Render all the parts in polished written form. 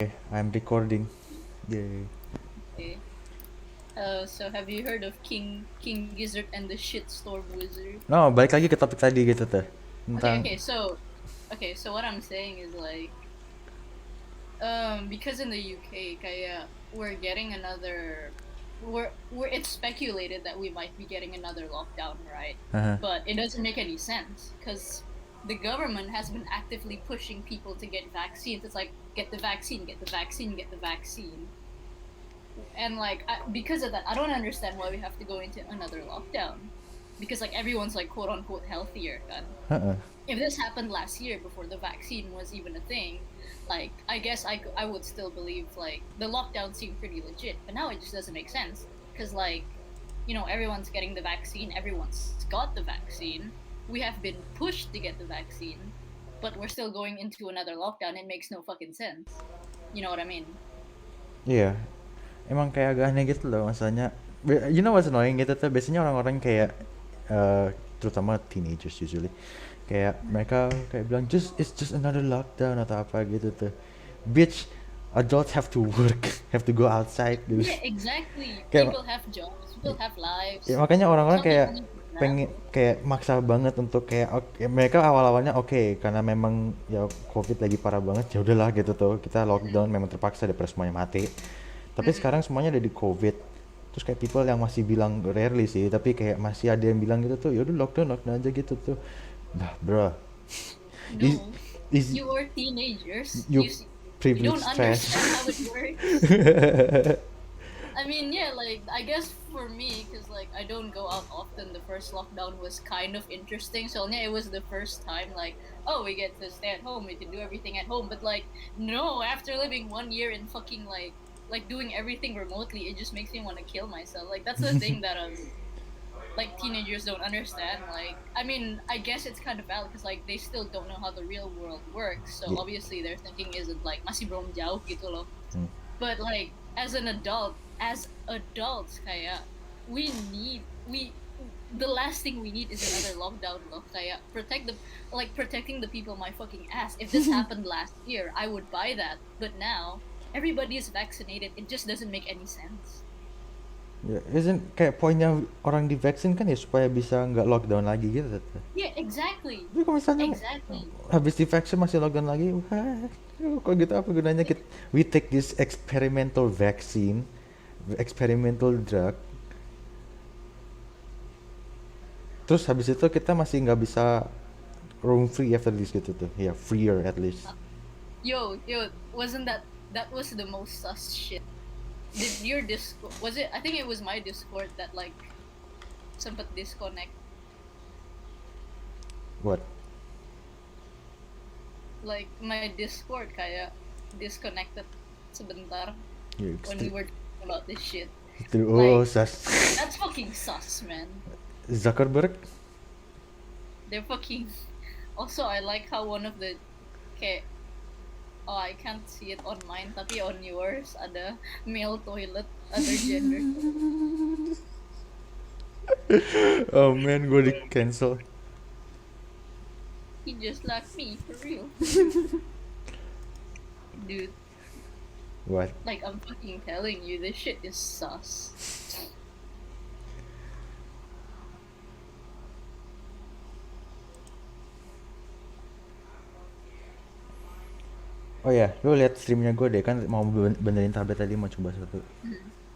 Okay, I'm recording. Yay. Okay. So have you heard of King Gizzard and the Shitstorm Wizard? No, balik lagi ke topik tadi gitu tuh. Okay, Tentang okay, so what I'm saying is like because in the UK kaya we're getting another we're it's speculated that we might be getting another lockdown, right? uh But it doesn't make any sense because the government has been actively pushing people to get vaccines. It's like get the vaccine, get the vaccine, get the vaccine. And like because of that I don't understand why we have to go into another lockdown because like everyone's like quote unquote healthier kan. uh If this happened last year before the vaccine was even a thing, like I guess I would still believe like the lockdown seemed pretty legit, but now it just doesn't make sense because like everyone's getting the vaccine, everyone's got the vaccine, we have been pushed to get the vaccine, but we're still going into another lockdown. It makes no fucking sense. You know what I mean? Iya, emang kayak agak aneh gitu loh masalahnya. You know what's annoying gitu tuh, biasanya orang-orang kayak terutama teenagers usually kayak mereka kayak bilang it's just another lockdown atau apa gitu tuh. Bitch, adults have to work, have to go outside gitu. Yeah, exactly. Kayak People have jobs, people have ya, lives. makanya orang-orang Some people kayak need to pengen travel. kayak maksa banget untuk kayak mereka awal-awalnya oke, karena memang ya COVID lagi parah banget, ya udahlah gitu tuh kita lockdown memang terpaksa daripada semuanya mati. Tapi sekarang semuanya ada di COVID, terus kayak people yang masih bilang, rarely sih, tapi kayak masih ada yang bilang gitu tuh ya udah lockdown lockdown aja gitu tuh. Bah bro, is No, is you are teenagers. you You don't privilege trash. understand how it works. I mean, yeah, like I guess for me, because like I don't go out often. The first lockdown was kind of interesting. So yeah, it was the first time like, oh, we get to stay at home. We can do everything at home. But like, no, after living 1 year in fucking like doing everything remotely, it just makes me want to kill myself. Like that's the thing that like teenagers don't understand. Like I mean, I guess it's kind of valid because like they still don't know how the real world works. So Yeah. obviously their thinking isn't like masih belum jauh gitu loh. Hmm. But like as adults kaya we the last thing we need is another lockdown loh. Kaya protecting the people my fucking ass. If this happened last year, I would buy that. But now everybody is vaccinated. It just doesn't make any sense. Ya, isn't kayak poinnya orang divaksin kan ya supaya bisa nggak lockdown lagi gitu tuh. Yeah, exactly. Tapi kalau misalnya Exactly. habis divaksin masih lockdown lagi, wah, kok gitu apa gunanya kita, we take this experimental vaccine, experimental drug, terus habis itu kita masih nggak bisa roam free after this gitu tuh, ya freer at least. Yo, wasn't that was the most sus shit. Did your Discord was it? I think it was my Discord that like sempat disconnect. What? Like my Discord kayak disconnected sebentar Ya, when we were talking about this shit. itu, oh Like sas. that's fucking sus, man. Zuckerberg. They're fucking. Also, I like how one of the kayak oh I can't see it on mine tapi on yours ada male toilet other gender. Oh man, gue di cancel. He just like me for real, dude. What? Like I'm fucking telling you, this shit is sus. Oh ya, lu lihat streamnya gue deh, kan mau benerin tablet tadi, mau coba satu.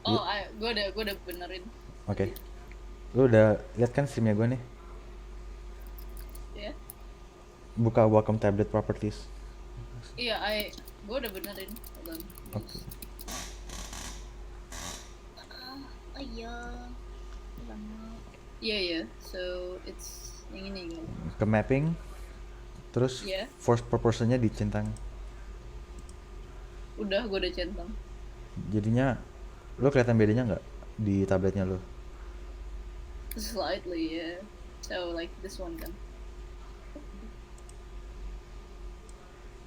Oh, gue udah benerin Oke. tadi. Lu udah lihat kan streamnya gue nih? Ya, Buka welcome tablet properties. iya, gue udah benerin. Hold on, Oke. please. Ayo, lama. Iya ya, so it's yang ini kan. Ke mapping, terus Iya, force proportionnya dicentang. gue udah centang. Jadinya, lu kelihatan bedanya nggak di tabletnya lu? Slightly, yeah. So like this one kan.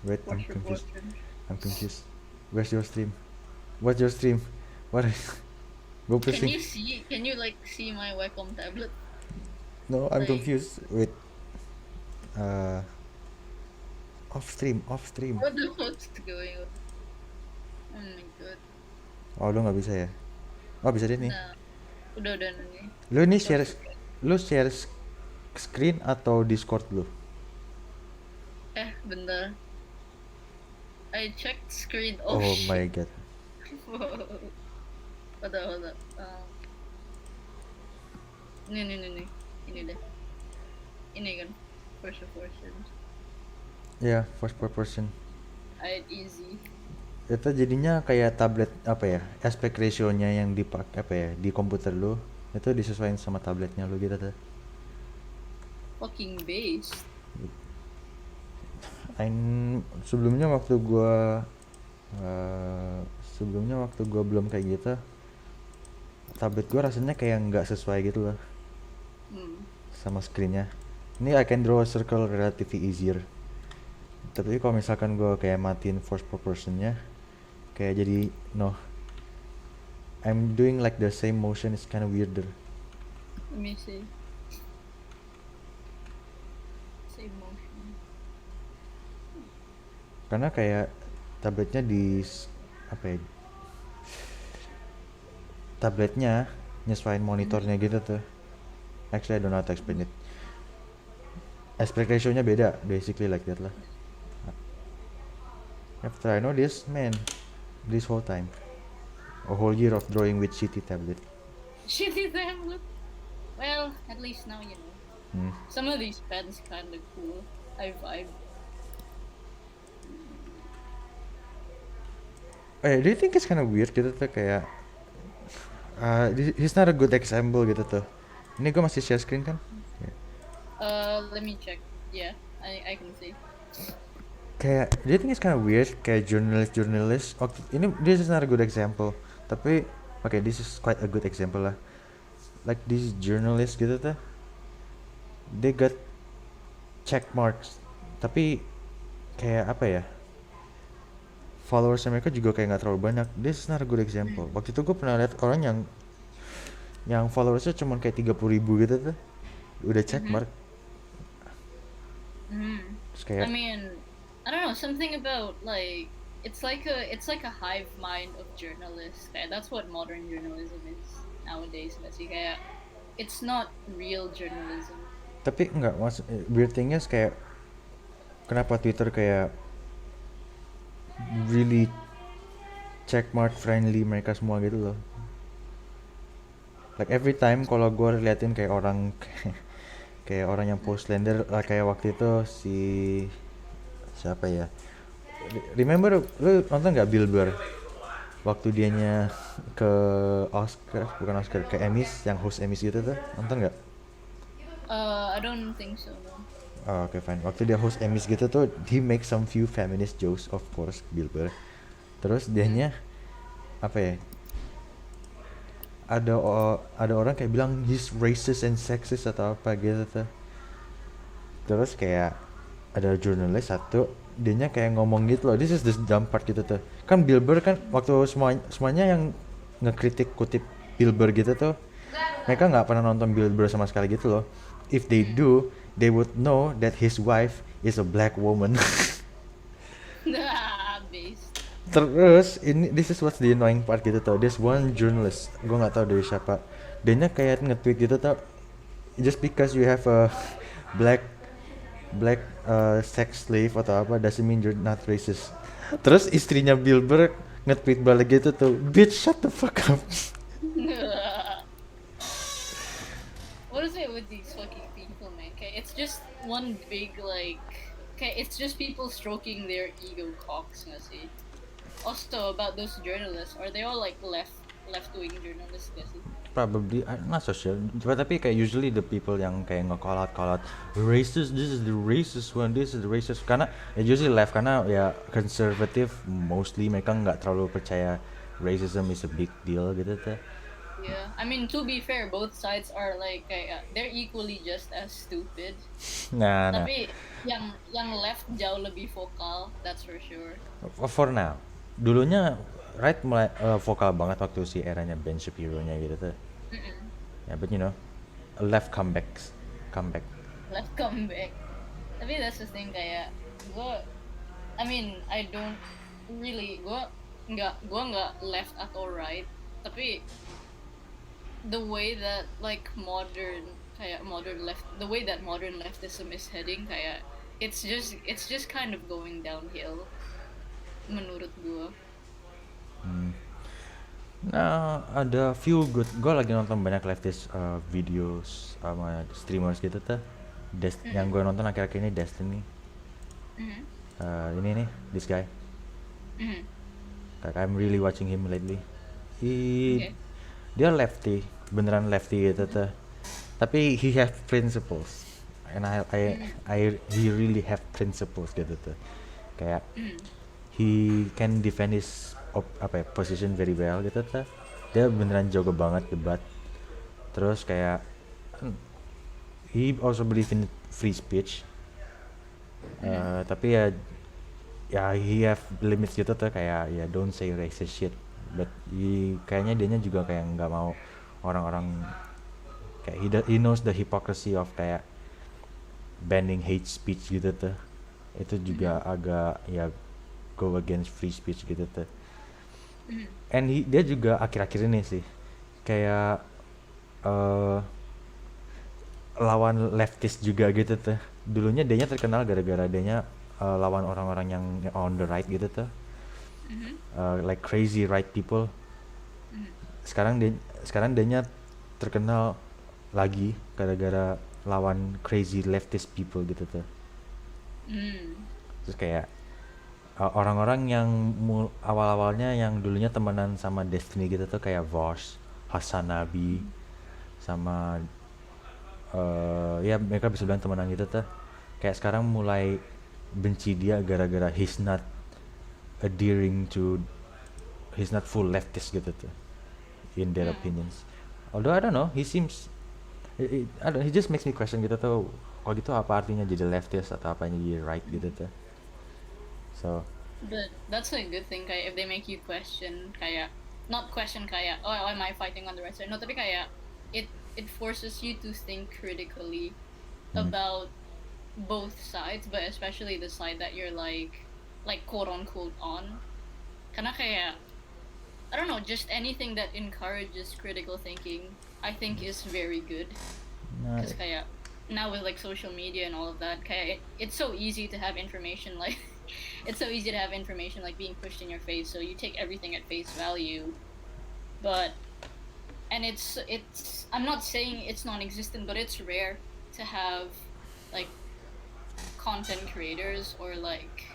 Wait, I'm Force confused. proportion. I'm confused. Where's your stream? What's your stream? What? Gue Can pusing. you see? Can you like see my Wacom tablet? No, I'm Like confused. Wait. Uh, off stream, off stream. what the fuck's going on? Oh lu nggak bisa ya? Oh bisa deh nih. Nah, udah nih. Lu ini Don't share, forget. lu share screen atau Discord lu? Bentar. I checked screen. Oh Oh my shit. god. Hold up. Nih. Ini deh. Ini kan. First person. Ya, first person. Easy. Itu jadinya kayak tablet apa ya? Aspect ratio-nya yang dipakai apa ya? Di komputer lu itu disesuaikan sama tabletnya lu gitu tuh. Fucking based. Sebelumnya waktu gua eh, sebelumnya waktu gua belum kayak gitu, tablet gua rasanya kayak nggak sesuai gitu loh Hmm. sama screennya. Ini I can draw a circle relatively easier. Tapi kalau misalkan gua kayak matiin first personnya, kayak jadi no, I'm doing like the same motion is kind of weirder. Let me see. Same motion. Karena kayak tabletnya apa ya? Tabletnya nyesuaiin monitornya gitu tuh. Actually I don't know how to explain it. Aspect ratio-nya beda, basically like that lah. After I know this, man, this whole time, a whole year of drawing with shitty tablet. Shitty tablet. Well, at least now you know. Hmm. Some of these pens kinda cool. I vibe. Do you think it's kind of weird gitu tuh kayak he's not a good example gitu tuh. Ini gue masih share screen kan? Let me check. Yeah, I can see. Kayak do you think it's kind of weird kayak jurnalis ini this is not a good example tapi okay this is quite a good example lah, like these journalists gitu tuh, they got check marks tapi kayak apa ya, followers mereka juga kayak nggak terlalu banyak. This is not a good example. Waktu itu gue pernah lihat orang yang followersnya cuma kayak 30.000 gitu tuh udah check mark. Terus kayak I mean, I don't know, something about like it's like a hive mind of journalists. Kayak that's what modern journalism is nowadays. Gak sih kayak it's not real journalism. tapi enggak weird thingnya kayak kenapa Twitter kayak really checkmark friendly mereka semua gitu loh. Like every time kalau gue liatin kayak orang kayak orang yang post slender kayak waktu itu si siapa ya? Remember lu nonton nggak Bill Burr waktu dianya ke Oscar, bukan Oscar, ke Emmys yang host Emmys gitu tuh, nonton nggak? I don't think so. No. Oh, oke fine. Waktu dia host Emmys gitu tuh, he make some few feminist jokes, of course, Bill Burr. Terus dianya apa ya? Ada orang kayak bilang he's racist and sexist atau apa gitu tuh. Terus kayak ada jurnalis satu, dianya kayak ngomong gitu loh. This is the dumb part gitu tuh. Kan Bill Burr kan waktu semuanya yang ngekritik kutip Bill Burr gitu tuh, mereka nggak pernah nonton Bill Burr sama sekali gitu loh. If they do, they would know that his wife is a black woman. Based. Terus ini this is what's the annoying part gitu tau. There's one journalist, gue nggak tahu dari siapa. Dia kayak nge-tweet gitu tau. Just because you have a black black sex slave atau apa doesn't mean you're not racist. Terus istrinya Bill Burr nge-tweet balik gitu tuh. Bitch, shut the fuck up. What is it with these fucking people, man? Okay, it's just one big like. Okay, it's just people stroking their ego cocks, nggak sih? Also about those journalists, are they all like left-wing journalists, nggak sih? Probably I'm not so sure. Tapi kayak usually the people yang kayak nge-call out racist, this is the racist one, this is the racist, karena usually left, karena ya conservative mostly mereka nggak terlalu percaya racism is a big deal gitu tuh. Yeah, I mean to be fair, both sides are like they're equally just as stupid. Nah. Tapi yang left jauh lebih vokal, that's for sure. For now, dulunya right mulai vokal banget waktu si eranya Ben Shapiro-nya gitu tuh. Ya, but you know, left comeback. Left comeback. Tapi that's the thing kayak I mean I don't really nggak left atau right, tapi the way that like the way that modern leftism is heading kayak it's just kind of going downhill menurut gua. Nah, ada few good. Gue lagi nonton banyak leftist videos sama streamers gitu tuh. Yang Mhm, gue nonton akhir-akhir ini Destiny. mhm, Ini nih, this guy. mhm. Like, I'm really watching him lately. He, Okay. dia lefty, beneran lefty gitu tuh. Tapi he have principles. And Mhm, he really have principles gitu tuh. Kayak mhm, he can defend his position very well gitu tuh. Dia beneran jago banget debat. Terus kayak he also believe in free speech. mhm, Tapi ya he have limits gitu tuh, kayak ya don't say racist shit. But kayaknya dianya juga kayak nggak mau orang-orang kayak he knows the hypocrisy of kayak banning hate speech gitu tuh. Itu juga mhm, agak ya go against free speech gitu tuh. mhm, And dia juga akhir-akhir ini sih kayak eh lawan leftist juga gitu tuh. Dulunya dianya terkenal gara-gara dianya lawan orang-orang yang on the right gitu tuh. mhm, Like crazy right people. mhm. Sekarang dianya terkenal lagi gara-gara lawan crazy leftist people gitu tuh. Hmm. Terus kayak orang-orang yang awal-awalnya yang dulunya temenan sama Destiny gitu tuh, kayak Vosh, Hasanabi, Mhm. sama ya mereka bisa bilang temenan gitu tuh. Kayak sekarang mulai benci dia gara-gara adhering to he's not full leftist gitu tuh in their Hmm. opinions. Although I don't know, he seems I don't, he just makes me question gitu tuh. Kalau gitu apa artinya jadi leftist atau apanya jadi right gitu tuh. So, But that's a good thing kayak if they make you question kayak not question kayak oh am I fighting on the right side, no, tapi kayak it forces you to think critically hmm, about both sides, but especially the side that you're like quote unquote on. Karena kayak I don't know, just anything that encourages critical thinking, I think is very good. nah, Because kayak now with like social media and all of that, kayak it's so easy to have information like it's so easy to have information like being pushed in your face, so you take everything at face value. But and it's I'm not saying it's non-existent, but it's rare to have like content creators or like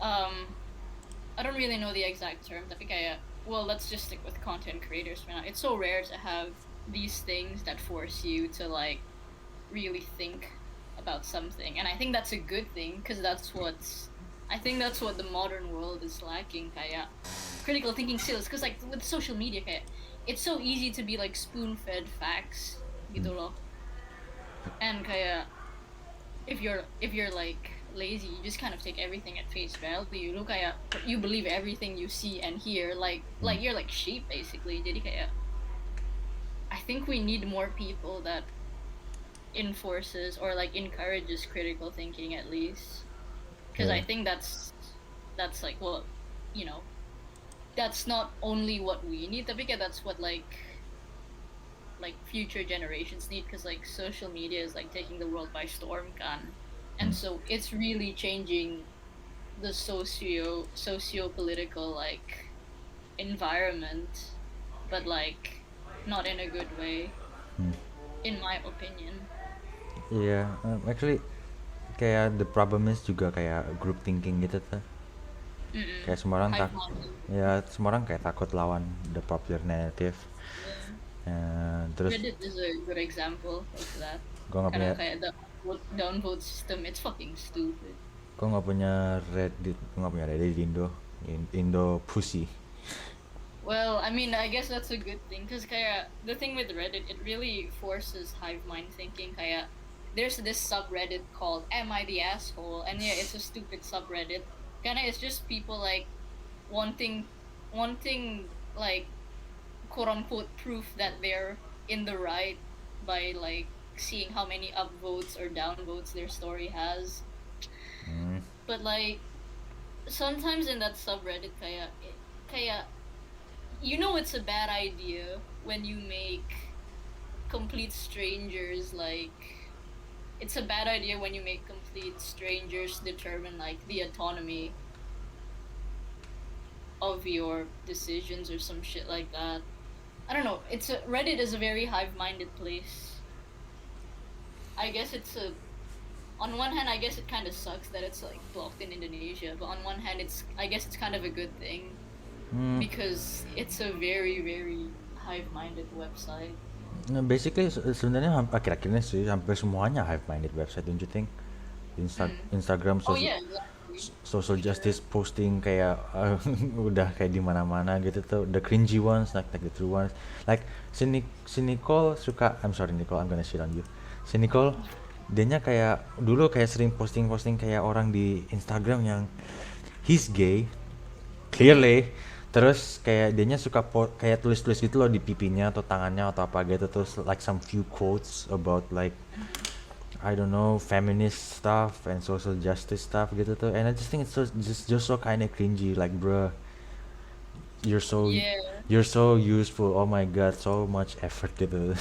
um I don't really know the exact term, tapi kayak well, let's just stick with content creators for now. It's so rare to have these things that force you to like really think about something, and I think that's a good thing because I think that's what the modern world is lacking, kayak critical thinking skills, because like with social media kayak it's so easy to be like spoon-fed facts gitu loh, and kayak if you're like lazy, you just kind of take everything at face value, lu kayak you believe everything you see and hear, like you're like sheep basically. Jadi kayak I think we need more people that enforces or like encourages critical thinking at least, because yeah, I think that's like well, you know, that's not only what we need, tapi kayak that's what like future generations need, because like social media is like taking the world by storm kan, and so it's really changing the socio political like environment, but like not in a good way in my opinion. yeah. Actually, kayak the problem is juga kayak group thinking gitu tuh. Mm-mm. Kayak semua orang Hive mind. ya semua orang kayak takut lawan the popular narrative. Yeah. Terus Reddit is a good example of that. gue nggak punya Karena kayak the downvote system, it's fucking stupid. gue nggak punya Reddit, gue nggak punya Reddit di Indo, Indo pussy. Well, I mean, I guess that's a good thing, because kayak the thing with Reddit, it really forces hive mind thinking. Kayak there's this subreddit called "Am I the Asshole?" and yeah, it's a stupid subreddit. Kinda, it's just people like wanting wanting like quote unquote proof that they're in the right by like seeing how many upvotes or downvotes their story has. Hmm. But like sometimes in that subreddit kayak you know it's a bad idea when you make complete strangers like it's a bad idea when you make complete strangers determine like the autonomy of your decisions or some shit like that. I don't know. Reddit is a very hive-minded place. I guess it's a on one hand, I guess it kind of sucks that it's like blocked in Indonesia, but on one hand, I guess it's kind of a good thing Hmm. because it's a very very hive-minded website. Nah, basically sebenarnya akhir-akhir ini sih hampir semuanya hive-minded website, don't you think? Mm. Instagram Oh social yeah, exactly. social For sure. justice posting kayak udah kayak di mana-mana gitu tuh, the cringy ones like the true ones, like si Nicole suka, I'm sorry Nicole, I'm gonna shit on you. Si Nicole dianya kayak dulu kayak sering posting-posting kayak orang di Instagram yang he's gay Mm. clearly, terus kayak dianya suka kayak tulis-tulis gitu loh di pipinya atau tangannya atau apa gitu, terus like some few quotes about like Mhm. I don't know, feminist stuff and social justice stuff gitu tuh, and I just think it's just so kind of cringy, like bruh, you're so Yeah, you're so useful, oh my god, so much effort gitu.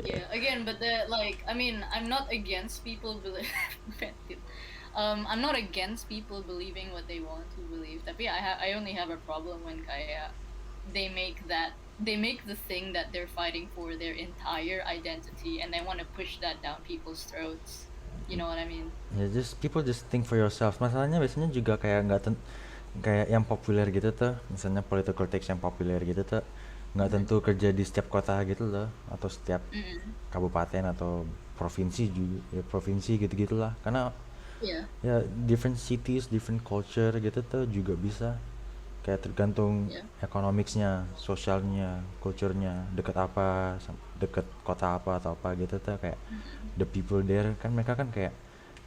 yeah. Again, but the like, I mean, I'm not against people believe. I'm not against people believing what they want to believe. Tapi I only have a problem when kayak they make the thing that they're fighting for their entire identity and they want to push that down people's throats. You know what I mean? Ya just people just think for yourself, masalahnya biasanya juga kayak nggak kayak yang populer gitu tuh, misalnya political text yang populer gitu tuh nggak Mm-hmm. tentu kerja di setiap kota gitu loh, atau setiap Mm-hmm. kabupaten atau provinsi juga, ya provinsi gitu gitulah, karena Yeah. ya different cities different culture gitu tuh juga bisa, kayak tergantung Yeah. economicsnya, sosialnya, culturenya, deket apa, deket kota apa atau apa gitu tuh, kayak Mm-hmm. the people there kan mereka kan kayak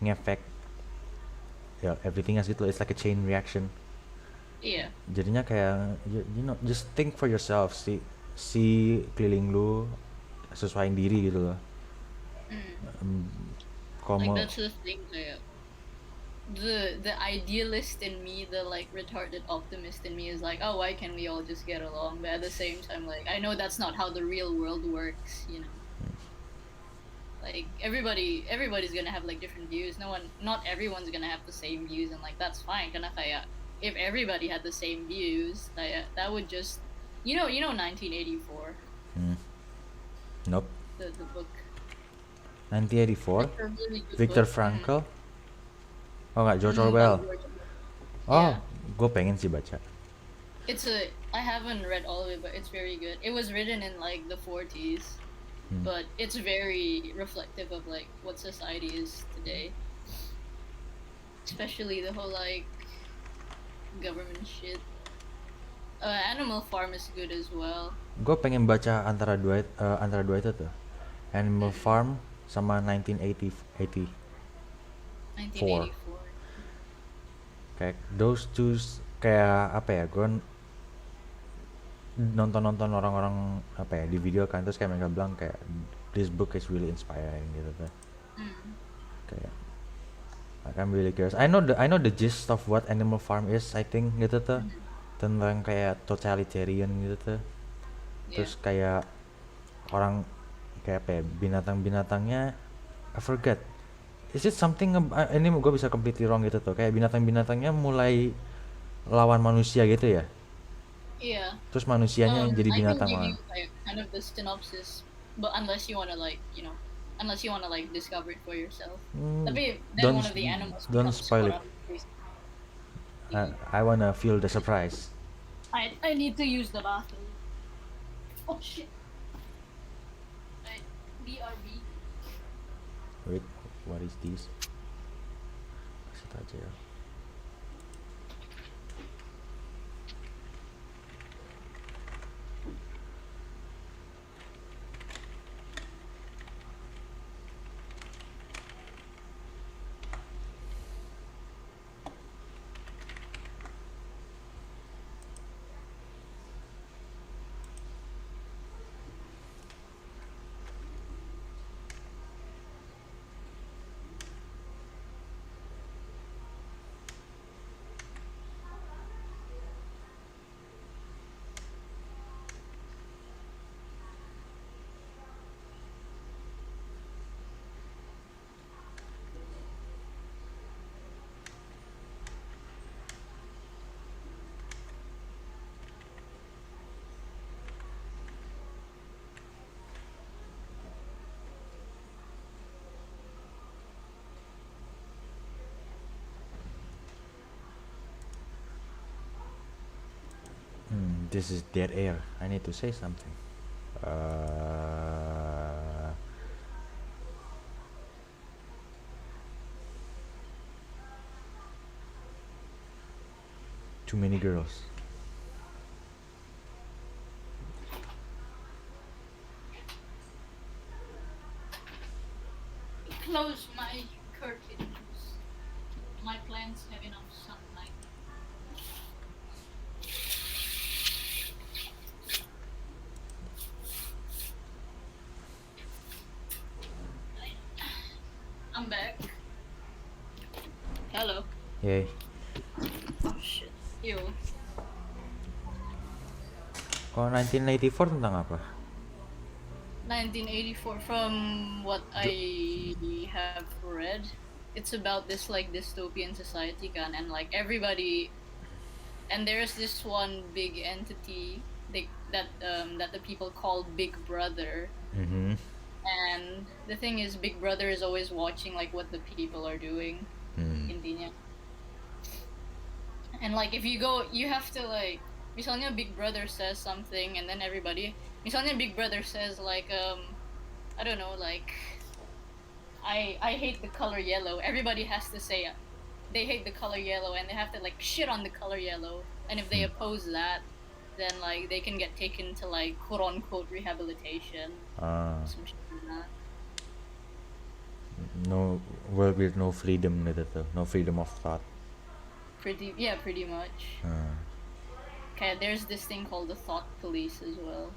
ngefek ya everything as gitu, it's like a chain reaction, Yeah. jadinya kayak you know just think for yourself, si keliling lu, sesuaiin diri gitu loh. Mm. Em, kalau Like mau that's the thing. The idealist in me, the like retarded optimist in me is like, oh, why can't we all just get along? But at the same time, like I know that's not how the real world works, you know. Like everybody's gonna have like different views. Not everyone's gonna have the same views, and like that's fine. Karena kayak if everybody had the same views, that would just, you know, 1984, hmm, nope, the book. It's 1984, a really good Viktor book. Frankl, oh nggak, George By Orwell. George Orwell. Oh, Yeah. gue pengen sih baca. I haven't read all of it, but it's very good. It was written in like the 40s, Hmm. but it's very reflective of like what society is today, especially the whole like government shit. Animal Farm is good as well. Gue pengen baca antara dua itu tuh, Animal Mm-mm. Farm sama 1984. 1984. Kayak those two, kayak apa ya, gue nonton orang-orang apa ya di video kan, terus kayak mereka bilang kayak this book is really inspiring gitu tuh, Mm. kayak like, I'm really curious. I know the gist of what Animal Farm is, I think gitu tuh, Mhm. tentang kayak totalitarian gitu tuh, Yeah. terus kayak orang kayak apa ya, binatang-binatangnya I forget, is it something ini gue bisa completely wrong gitu tuh, kayak binatang-binatangnya mulai lawan manusia gitu ya, Yeah. terus manusianya yang jadi I can binatang give malah. you like kind of the synopsis, but unless you wanna like, unless you wanna like discover it for yourself. Hmm, Tapi then don't one of the animals don't becomes spoil it. orang. I wanna feel the surprise. I need to use the bathroom. Oh shit. Right. BRB. Wait, what is this? Kasih tau aja ya. This is dead air. I need to say something. Uh, Too many girls. Close my curtains. My plants have enough sunlight. I'm back. Hello. Yay. Oh shit. Ew. Kalau 1984 tentang apa? 1984. From what I have read, it's about this like dystopian society kan, and like everybody, and there's this one big entity that the people call Big Brother. Mm-hmm. And the thing is, Big Brother is always watching like what the people are doing. Intinya. And like if you go, you have to like, misalnya Big Brother says something, and then everybody, misalnya Big Brother says like I don't know, like I hate the color yellow. Everybody has to say they hate the color yellow, and they have to like shit on the color yellow. And if they oppose that, then like they can get taken to like quote unquote rehabilitation. Some shit like that. No world with no freedom gitu tuh. No freedom of thought. Pretty much. Okay, there's this thing called the thought police as well.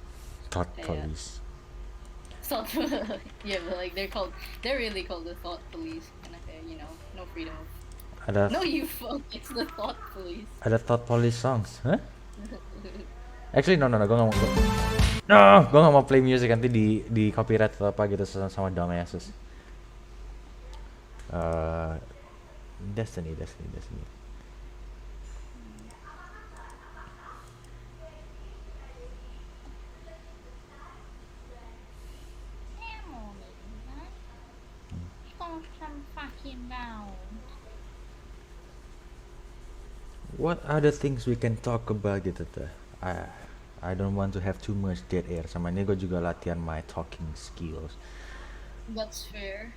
Thought Yeah. police. Thought, yeah, but like they're really called the thought police. And okay, you know, no freedom of. Ada No, you fuck. It's the thought police. ada thought police songs, huh? Actually no, gue nggak mau. Gue nggak mau play music nanti di copyright atau apa gitu sama dumbasses. Destiny. What other things we can talk about gitu tuh? I don't want to have too much dead air. Sama ini gue juga latihan my talking skills. That's fair.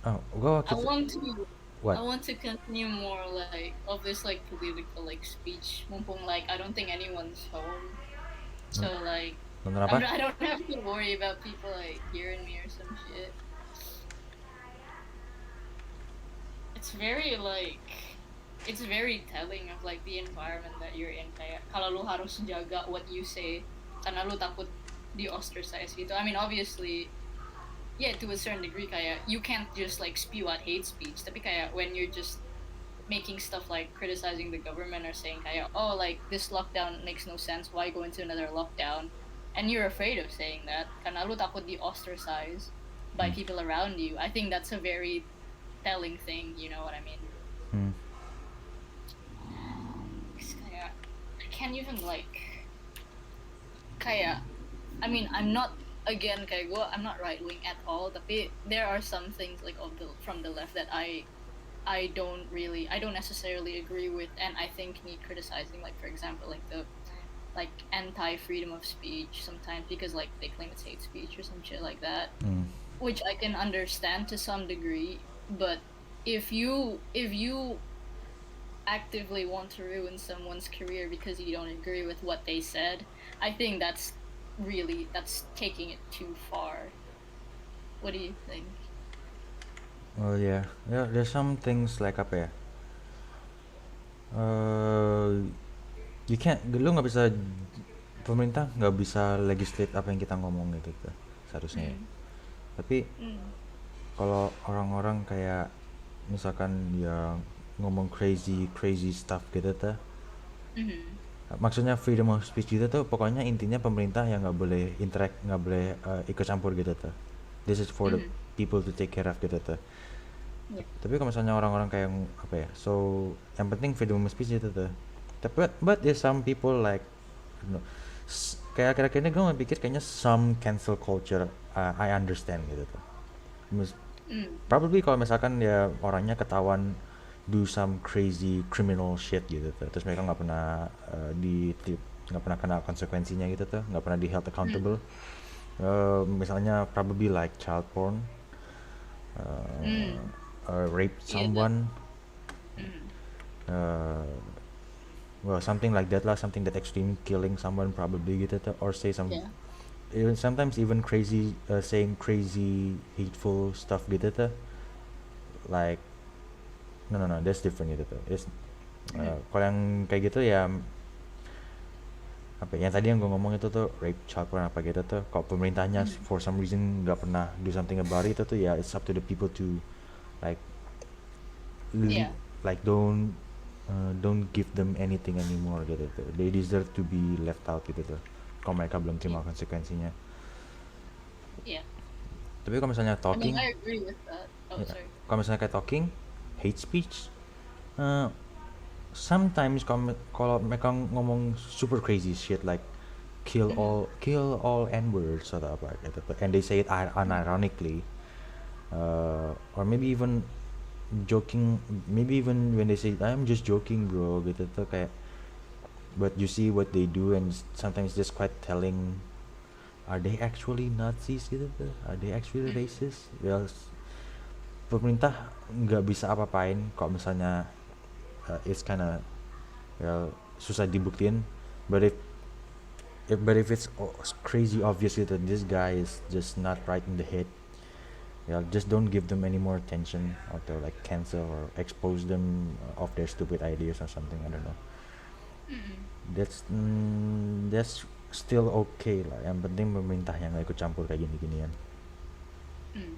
Oh, gue waktu I want to. What? I want to continue more like of this like political like speech. Mumpung like I don't think anyone's home, so like Nonton apa? I don't have to worry about people like hearing me or some shit. It's very like it's very telling of like the environment that you're in. Kayak kalau lu harus jaga what you say karena lu takut di ostracize gitu. I mean obviously, yeah, to a certain degree kayak you can't just like spew out hate speech. Tapi kayak when you're just making stuff like criticizing the government or saying kayak oh like this lockdown makes no sense, why go into another lockdown? And you're afraid of saying that karena lu takut di ostracize by people around you. I think that's a very telling thing, you know what I mean? Kayak I can't even like kayak I mean I'm not again kayak I'm not right wing at all, tapi there are some things like from the left that I don't necessarily agree with, and I think need criticizing, like for example like the like anti freedom of speech sometimes because like they claim it's hate speech or some shit like that, which I can understand to some degree. But if you actively want to ruin someone's career because you don't agree with what they said, I think that's taking it too far. What do you think? Oh yeah, there's some things like apa ya? Lu nggak bisa, pemerintah nggak bisa legislate apa yang kita ngomong gitu tuh seharusnya. Tapi kalau orang-orang kayak misalkan yang ngomong crazy stuff gitu tuh, maksudnya freedom of speech gitu tuh, pokoknya intinya pemerintah yang nggak boleh interact, nggak boleh ikut campur gitu tuh. This is for the people to take care of gitu tuh. Tapi kalau misalnya orang-orang kayak apa ya, so yang penting freedom of speech gitu tuh. But there's some people like, you know, kayak akhir-akhir ini gue pikir kayaknya some cancel culture I understand gitu tuh. Probably kalau misalkan ya orangnya ketahuan do some crazy criminal shit gitu tuh, terus mereka nggak pernah nggak pernah kena konsekuensinya gitu tuh, nggak pernah di held accountable. Misalnya probably like child porn, Mm. rape Yeah, that. someone, Mm. uh, well something like that lah, something that extreme, killing someone probably gitu tuh, or say some Yeah. even sometimes even crazy, saying crazy hateful stuff gitu tuh, like no that's different gitu tuh. Kalau yang kayak gitu ya, apa ya, yang tadi yang gue ngomong itu tuh rape child porn apa gitu tuh, kalau pemerintahnya Mm. for some reason nggak pernah do something about it, itu tuh ya it's up to the people to like Yeah. like don't give them anything anymore gitu tuh, they deserve to be left out gitu tuh kalau mereka belum Yeah. terima konsekuensinya. Yeah. Tapi kalau misalnya I mean, talking, I agree with that. Oh, ya, sorry. kalau misalnya kayak talking hate speech, uh, sometimes kalau mereka ngomong super crazy shit like Mm. kill all n words atau apa gitu tuh, and they say it unironically, or maybe even joking, maybe even when they say I'm just joking bro gitu tuh, kayak but you see what they do and sometimes just quite telling, are they actually Nazis gitu tuh, are they actually Mm. racist. Well, pemerintah nggak bisa apa-apain kalau misalnya it's kinda, well, susah dibuktiin, but if it's crazy obvious that this guy is just not right in the head, yeah, just don't give them any more attention, or to like cancel or expose them of their stupid ideas or something, I don't know. Mm. That's still okay lah, yang penting pemerintah yang nggak ikut campur kayak gini-ginian. Mm.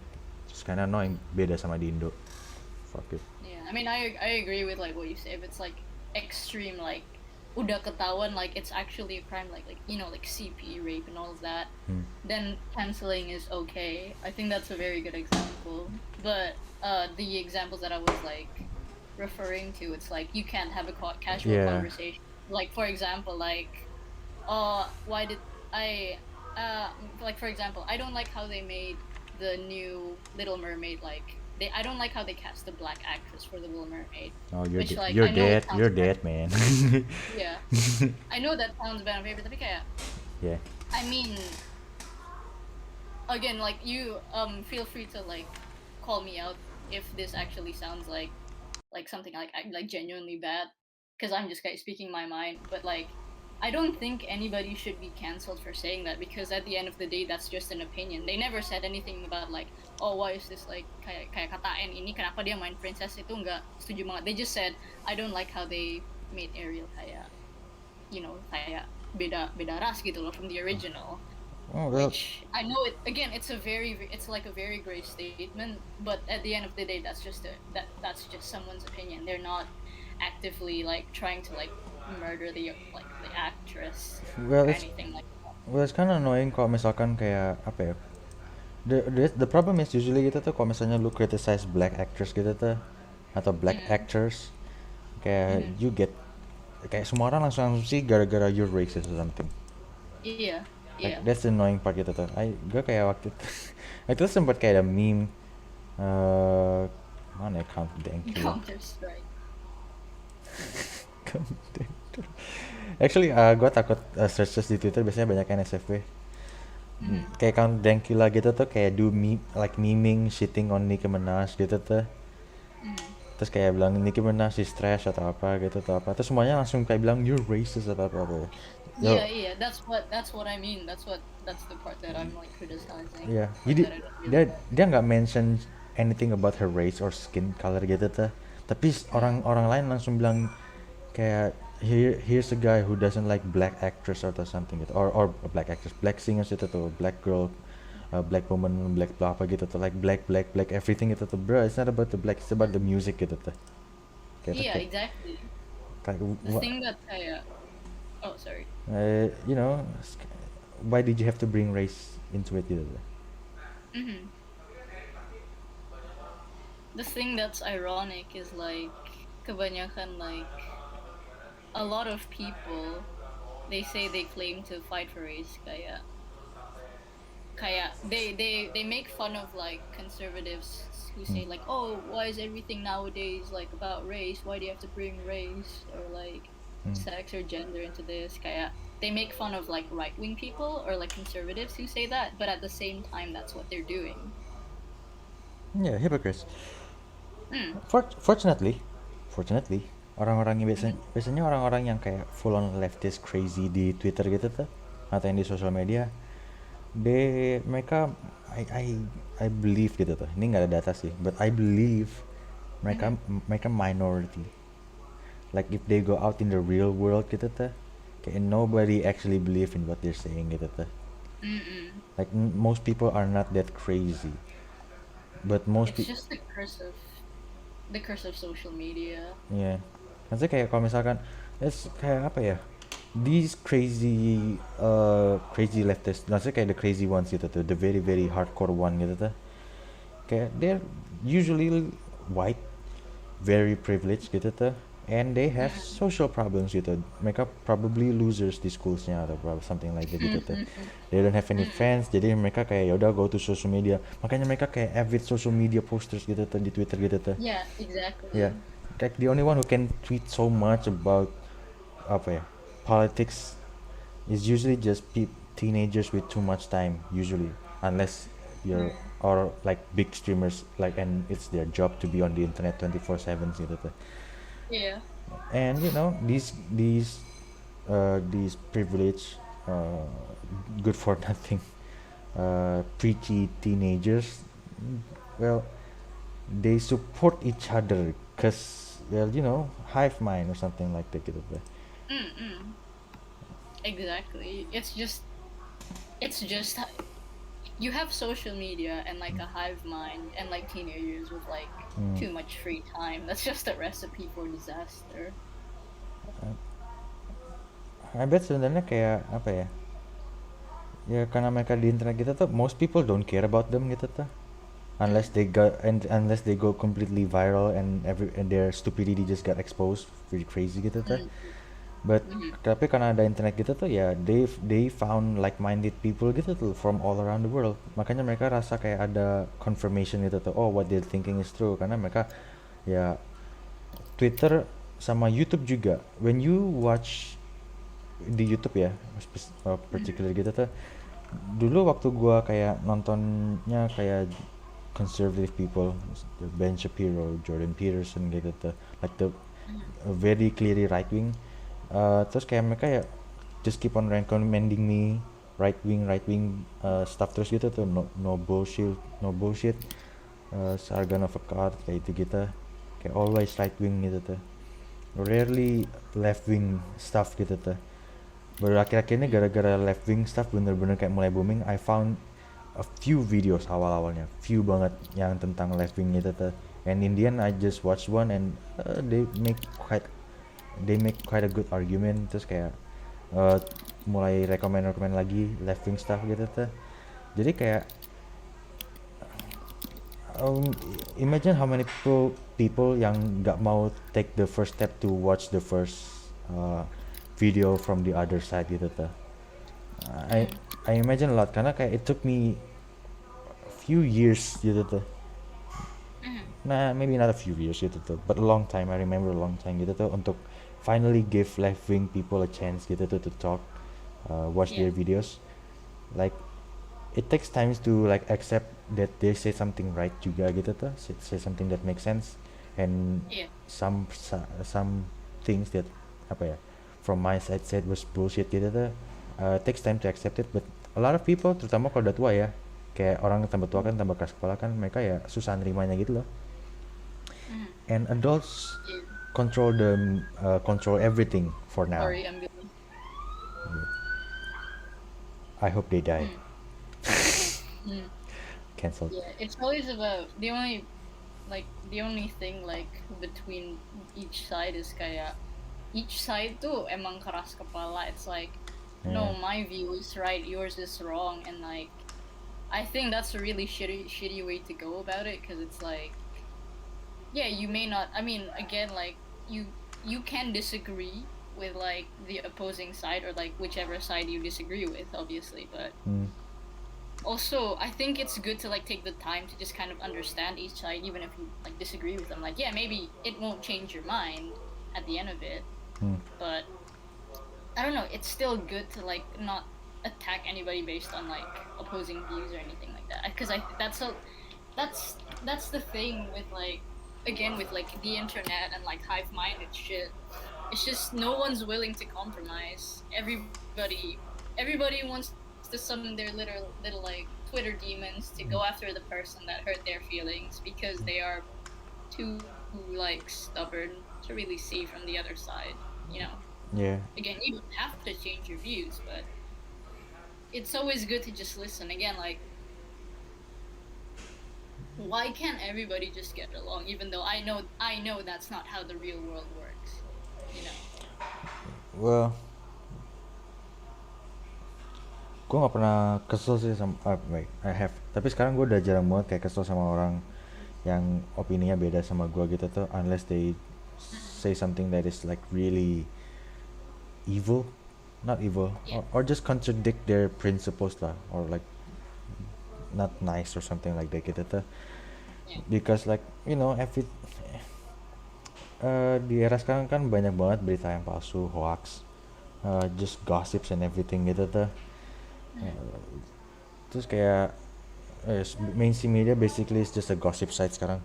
Just kinda annoying, beda sama di Indo. Fuck it. Yeah. I mean, I agree with like what you say. If it's like extreme, like udah ketahuan, like it's actually a crime, like like CP rape and all of that, Hmm. then canceling is okay. I think that's a very good example. But the examples that I was like referring to, it's like you can't have a casual Yeah. conversation. Like for example, like why did I like for example, I don't like how they made the new Little Mermaid, like I don't like how they cast the black actress for the Little Mermaid, Oh, which like you're I know it dead. sounds You're bad. dead, man. Yeah, I know that sounds bad on paper, tapi kayak Yeah. I mean, again, like you feel free to like call me out if this actually sounds like something like genuinely bad, because I'm just like speaking my mind. But like I don't think anybody should be canceled for saying that, because at the end of the day that's just an opinion. They never said anything about like, oh, why is this like kayak kata N ini kenapa dia main princess, itu nggak setuju banget. They just said I don't like how they made Ariel kayak kayak beda beda ras gitu loh from the original. Oh well. Which I know it again. It's like a very great statement, but at the end of the day, that's just someone's opinion. They're not actively like trying to like murder the actress Well, or it's anything like that. well, it's kind of annoying kalau misalkan kayak apa ya. The problem is usually gitu tuh, kalau misalnya lu criticize black actors gitu tuh, atau black Mm, actors, kayak mm, you get, kayak semua orang langsung asumsi gara-gara you're racist or something. yeah, Like yeah. that's the annoying part gitu tuh. Gue kayak waktu itu waktu itu sempat kayak ada meme, eh mana ya, Count Dankula. Counter Strike. Count Dankula. Actually, gue takut searches di Twitter biasanya banyak NSFW. Mm, Kayak Count Dankula gitu tuh kayak do like memeing shitting on Nicki Minaj gitu tuh. mm. Terus kayak bilang Nicki Minaj is trash atau apa gitu atau apa. Terus semuanya langsung kayak bilang you're racist atau apa. Yo, Yeah, yeah. That's what I mean. That's the part that I'm like criticizing, iya. or Jadi that I don't really dia like. dia nggak mention anything about her race or skin color gitu tuh. Tapi Mm, orang-orang lain langsung bilang kayak here's a guy who doesn't like black actress atau something gitu, or black actress, black singers itu tuh, black girl, black woman, black blah apa gitu tuh, like black everything gitu tuh, bro, it's not about the black, it's about the mm. music gitu tuh. Kayak Yeah, kayak exactly. kayak The thing that oh, sorry. you know, why did you have to bring race into it gitu tuh. Hmm. The thing that's ironic is like kebanyakan like a lot of people, they say they claim to fight for race kayak kayak they make fun of like conservatives who Hmm. say like, oh, why is everything nowadays like about race? Why do you have to bring race or like Hmm. sex or gender into this? Kayak they make fun of like right wing people or like conservatives who say that, but at the same time, that's what they're doing. Yeah, hypocrites. Mm. Fortunately, orang-orang yang Mm-hmm. biasanya orang-orang yang kayak full on leftist crazy di Twitter gitu tuh, atau yang di sosial media, mereka I believe gitu tuh. Ini nggak ada data sih, but I believe mereka Mm-hmm. mereka minority. Like if they go out in the real world gitu tuh, kayak nobody actually believe in what they're saying gitu tuh. Mm-mm. Like most people are not that crazy, but most It's people, just the curse of social media. yeah. Maksudnya kayak kalau misalkan, kayak apa ya? These crazy leftists, maksudnya kayak the crazy ones gitu tuh, the very very hardcore one gitu tuh. Kayak they're usually white, very privileged gitu tuh, and they have social problems gitu. Mereka probably losers di schoolsnya atau something like that gitu tuh. Mm-hmm. They don't have any friends, jadi mereka kayak ya udah go to social media. Makanya mereka kayak avid social media posters gitu tuh di Twitter gitu tuh. Yeah, Yeah, exactly. like the only one who can tweet so much about apa ya, politics is usually just teenagers with too much time usually, unless you're Mm. or like big streamers like, and it's their job to be on the internet 24/7 gitu tuh. Yeah. And these privileged, uh, good for nothing, preachy teenagers, well, they support each other because, well, hive mind or something like that gitu tuh. Mm-mm. Exactly. It's just you have social media and like a hive mind and like teenagers with like Hmm. too much free time. That's just a recipe for disaster. I bet sebenarnya kayak apa ya? Ya karena mereka di internet gitu tuh, most people don't care about them gitu tuh. Unless they go completely viral and their stupidity just got exposed, pretty crazy gitu tuh. Mm-hmm. But Mm-hmm. tapi karena ada internet gitu tuh ya, they found like-minded people gitu tuh from all around the world. Makanya mereka rasa kayak ada confirmation gitu tuh. Oh, what they're thinking is true, karena mereka ya Twitter sama YouTube juga. When you watch di YouTube ya, Mm-hmm. particular gitu tuh, dulu waktu gua kayak nontonnya kayak conservative people, Ben Shapiro, Jordan Peterson gitu tuh, like the very clearly right wing. Terus kayak mereka ya just keep on recommending me right wing stuff terus gitu tuh, no bullshit, Sargon of Akkad kayak itu gitu, kayak always right wing gitu tuh, rarely left wing stuff gitu tuh. Baru akhir-akhir ini gara-gara left wing stuff bener-bener kayak mulai booming, I found a few videos awal-awalnya, few banget yang tentang left wing gitu tuh. And in the end I just watched one, and they make quite a good argument. Terus kayak uh, mulai rekomend lagi left wing stuff gitu tuh. Jadi kayak, um, imagine how many people yang nggak mau take the first step to watch the first video from the other side gitu tuh. I Mm-hmm. I imagine a lot, karena kayak it took me a few years gitu tuh. Mm-hmm. Nah, maybe not a few years gitu tuh, but a long time. I remember a long time gitu tuh untuk finally give left wing people a chance gitu tuh to talk, watch Yeah. their videos. Like it takes times to like accept that they say something right juga gitu tuh, say something that makes sense, and Yeah. some things that apa ya, from my side said was bullshit gitu tuh. Takes time to accept it, but a lot of people, terutama kalau udah tua ya, kayak orang tambah tua kan tambah keras kepala kan, mereka ya susah nerimanya gitu loh. Mm-hmm. And adults Yeah. control everything for now. Sorry, I'm good. I hope they die. Mm. Mm. Cancelled. Yeah. It's always about the only thing like between each side is kayak each side tuh emang keras kepala. It's like Yeah. no, my view is right, yours is wrong, and like I think that's a really shitty way to go about it because it's like yeah, you may not. I mean, again, like you can disagree with like the opposing side or like whichever side you disagree with, obviously, but Mm. also I think it's good to like take the time to just kind of understand each side, even if you like disagree with them. Like, yeah, maybe it won't change your mind at the end of it, Hmm. but I don't know. It's still good to like not attack anybody based on like opposing views or anything like that. Because that's the thing with like again with like the internet and like hive minded shit. It's just no one's willing to compromise. Everybody wants to summon their little like Twitter demons to go after the person that hurt their feelings because they are too like stubborn to really see from the other side. You know. Yeah. Again, you don't have to change your views, but it's always good to just listen. Again, like why can't everybody just get along? Even though I know that's not how the real world works. You know. Well, gue nggak pernah kesel sih sama wait, I have. Tapi sekarang gue udah jarang banget kayak kesel sama orang yang opininya beda sama gue gitu tuh, unless they say something that is like really evil, not evil, Yeah. or just contradict their principles lah, or like not nice or something like that gitu tuh. Yeah. Because like you know di era sekarang kan banyak banget berita yang palsu, hoax, just gossips and everything gitu tuh. Terus kayak mainstream media basically is just a gossip site sekarang.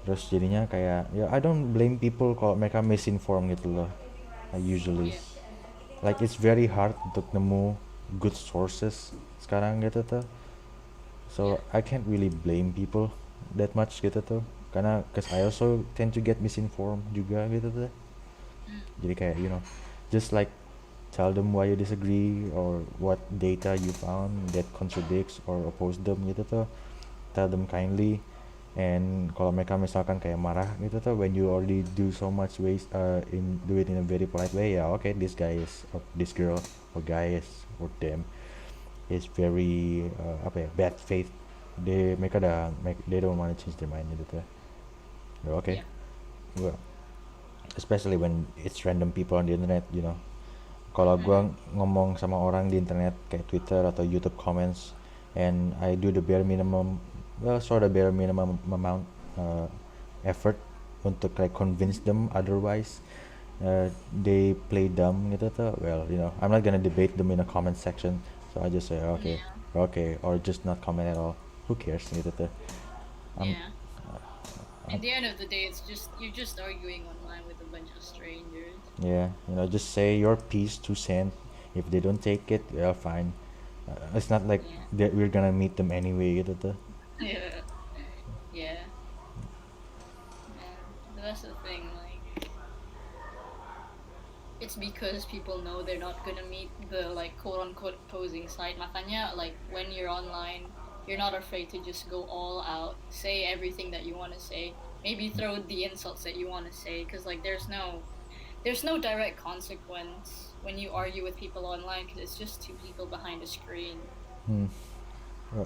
Terus jadinya kayak ya I don't blame people kalau mereka misinform gitu loh. Usually Yeah. like it's very hard untuk nemu good sources sekarang gitu tuh. So Yeah. I can't really blame people that much gitu tuh. Karena cause I also tend to get misinformed juga gitu tuh. Jadi kayak you know just like tell them why you disagree or what data you found that contradicts or oppose them gitu tuh. Tell them kindly. And kalau mereka misalkan kayak marah gitu tuh, when you already do so much ways do it in a very polite way, ya okay, this guy is or this girl or guy is or them is very apa ya, bad faith. Mereka they don't want to change their mind gitu tuh. Ya okay. Yeah. Well, especially when it's random people on the internet, you know. Kalau gue ngomong sama orang di internet kayak Twitter atau YouTube comments, and I do the bare minimum, well sort of bare minimum amount effort untuk like convince them otherwise, they play dumb gitu tuh. Well, you know, I'm not gonna debate them in a comment section, so I just say okay, Yeah. okay, or just not comment at all. Who cares gitu tuh. Yeah. At the end of the day, it's just you're just arguing online with a bunch of strangers. Yeah, you know, just say your piece, 2 cents. If they don't take it, well, fine. It's not like Yeah. that we're gonna meet them anyway gitu tuh. Yeah. Yeah. And that's the thing, like it's because people know they're not gonna meet the like quote unquote opposing side. Makanya like when you're online, you're not afraid to just go all out, say everything that you want to say, maybe throw the insults that you want to say, because like there's no direct consequence when you argue with people online, because it's just two people behind a screen. Well,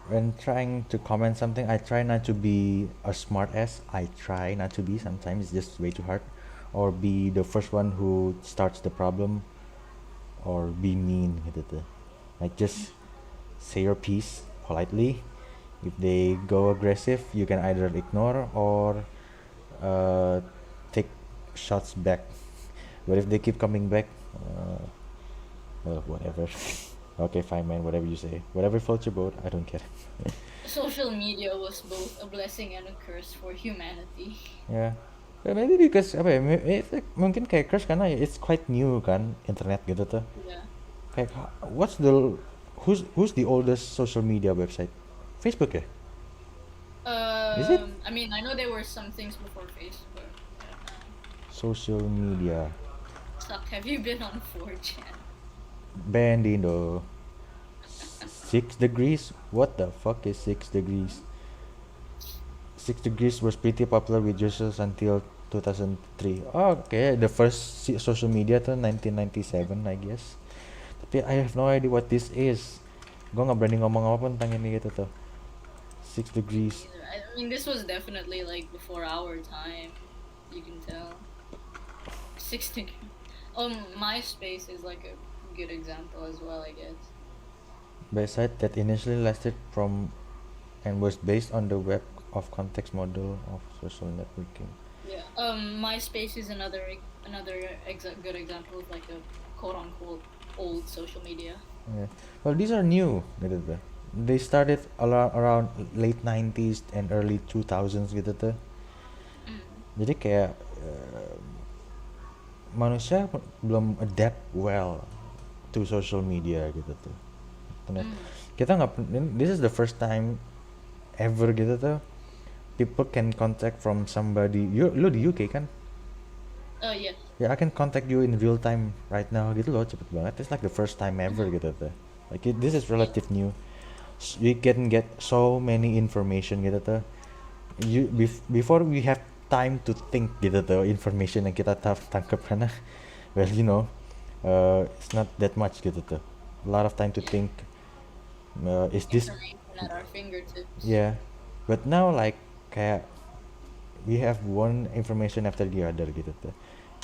when trying to comment something, I try not to be a smart ass. I try not to be. Sometimes it's just way too hard, or be the first one who starts the problem, or be mean gitu tuh. Like just say your piece politely. If they go aggressive, you can either ignore or take shots back. But if they keep coming back, well, whatever. Okay, fine, man. Whatever you say, whatever floats your boat. I don't care. Social media was both a blessing and a curse for humanity. Yeah. Maybe because apa ya, mungkin kayak curse karena it's quite new kan internet gitu tuh. Yeah. Kayak what's the who's the oldest social media website? Facebook ya? Is it? I mean, I know there were some things before Facebook. I don't know. Social media. Suck. Have you been on 4chan? Banned in the 6 degrees. What the fuck is 6 degrees? 6 degrees was pretty popular with users until 2003. Oh, okay, the first social media tuh 1997 I guess. Tapi I have no idea what this is. Gue nggak berani ngomong apapun tentang ini gitu tuh. 6 degrees. I mean, this was definitely like before our time. You can tell. 60. MySpace is like a good example as well, I guess. website that initially lasted from and was based on the web of context model of social networking. Yeah. MySpace is another good example of like a quote unquote old social media. Yeah. Well, these are new gitu tuh. They started around late 90s and early 2000s gitu tuh. Mm. Jadi kayak manusia belum adapt well to social media gitu tuh. Internet. Mm. Kita nggak this is the first time ever gitu tuh people can contact from somebody. Lu di UK kan? Yeah. Ya, I can contact you in real time right now gitu loh, cepet banget. It's like the first time ever Mm-hmm. gitu tuh. Like this is relative new. We can get so many information gitu tuh. Before we have time to think gitu tuh information yang kita tangkap karena well it's not that much gitu tuh. A lot of time to Yeah. think. Is this Information at our fingertips. yeah? But now like kayak we have one information after the other gitu tuh.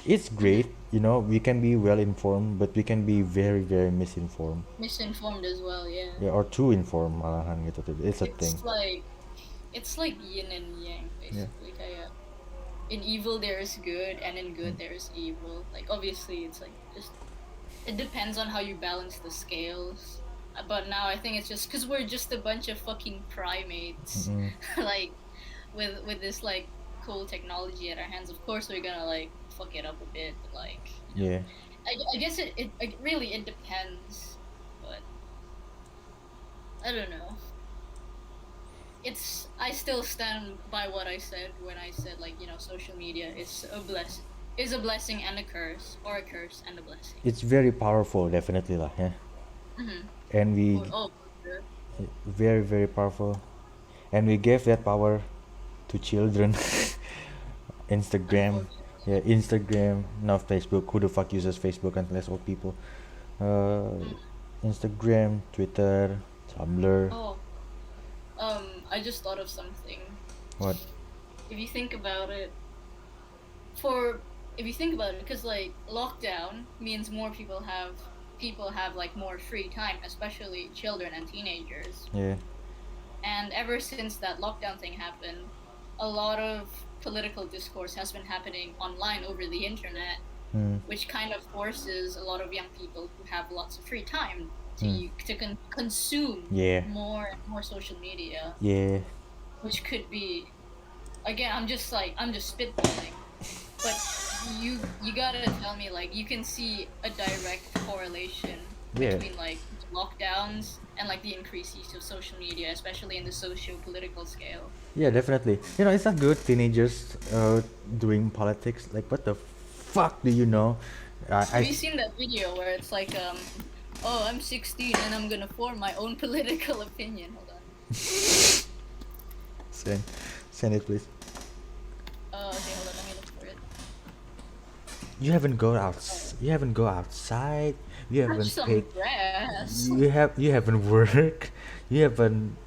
It's Mm-hmm. great, we can be well informed, but we can be very very misinformed. Misinformed as well. Yeah. Yeah, or too informed malahan gitu tuh. It's a thing. It's like yin and yang Yeah. basically. Kayak in evil there is good, and in good there is evil. Like obviously it's like just it depends on how you balance the scales. But now I think it's just because we're just a bunch of fucking primates, Mm-mm. like with this like cool technology at our hands. Of course we're gonna like fuck it up a bit, but like Yeah. I guess it really it depends, but I don't know. I still stand by what I said when I said like social media is a blessing and a curse, or a curse and a blessing. It's very powerful, definitely lah, yeah. Mm-hmm. And we Oh, sure. very very powerful, and we gave that power to children. Instagram, Unfortunately. yeah, Instagram, not Facebook. Who the fuck uses Facebook unless old people? Mm. Instagram, Twitter, Tumblr. Oh, I just thought of something. What? If you think about it, for if you think about it, because like lockdown means more people have like more free time, especially children and teenagers. Yeah. And ever since that lockdown thing happened, a lot of political discourse has been happening online over the internet, Hmm. which kind of forces a lot of young people who have lots of free time Hmm. to consume Yeah. more and more social media, Yeah. which could be, again, I'm just spitballing, but you gotta tell me, like, you can see a direct correlation Yeah. between like lockdowns and like the increased use of social media, especially in the socio-political scale. Yeah, definitely. It's not good teenagers doing politics. Like, what the fuck do you know? Have you seen that video where it's like, oh, I'm 16 and I'm gonna form my own political opinion? Hold on. Send it, please. Okay, hold on. Let me look for it. You haven't go out. You haven't go outside. You Touch haven't some paid. grass. You haven't worked. You haven't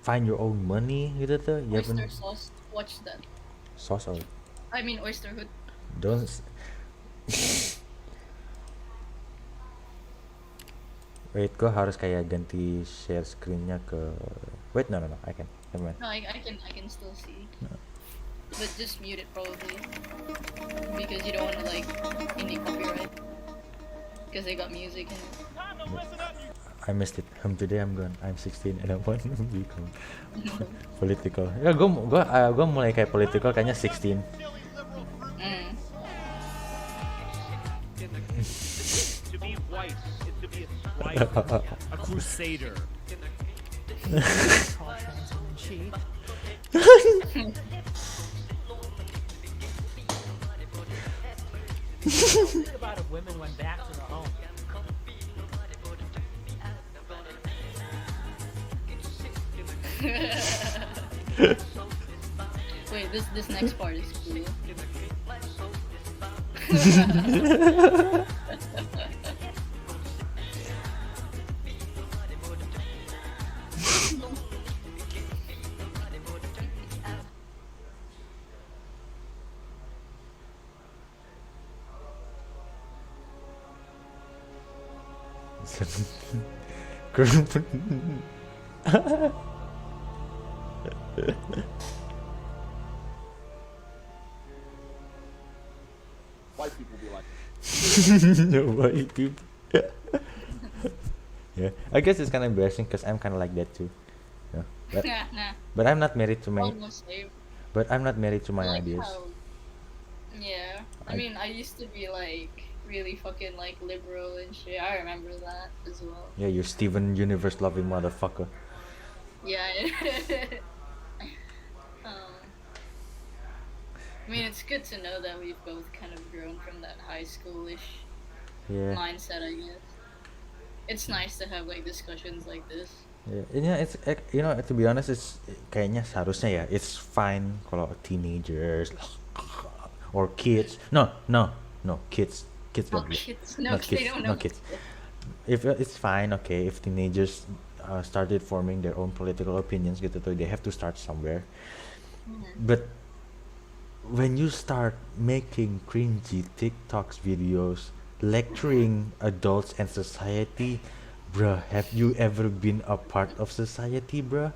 find your own money gitu tuh. You Oyster haven't sauce. Watch that. sauce or I mean oyster hood. don't. Wait, gue harus kayak ganti share screennya ke. Wait, no, I can. Never mind. No, I can still see. But just mute it probably, because you don't want to like indie copyright, because they got music in it. I missed it. Today I'm 16 and I want to become political. Ya, gue mulai kayak political kayaknya 16. Mm. To be white is to be a striker, a crusader. Think about if women went back to the home. Wait, this next part is cool. White people be like, White people. Yeah, I guess it's kind of embarrassing because I'm kind of like that too. Yeah. But, Nah, but I'm not married to my. almost same. But I'm not married to I my like ideas. how, yeah. I mean, I used to be like really fucking like liberal and shit. I remember that as well. Yeah, you Steven Universe loving motherfucker. Yeah. um, I mean, it's good to know that we've both kind of grown from that high schoolish Yeah. mindset, I guess. It's nice to have like discussions like this. Yeah, it's to be honest, it's kayaknya seharusnya ya, it's fine kalau teenagers or kids. No, kids No don't. kids, no Not kids, they kids, don't no know. kids. If it's fine, okay, if teenagers started forming their own political opinions gitu tuh, they have to start somewhere. But when you start making cringy TikToks videos lecturing adults and society, bruh, have you ever been a part of society, bruh?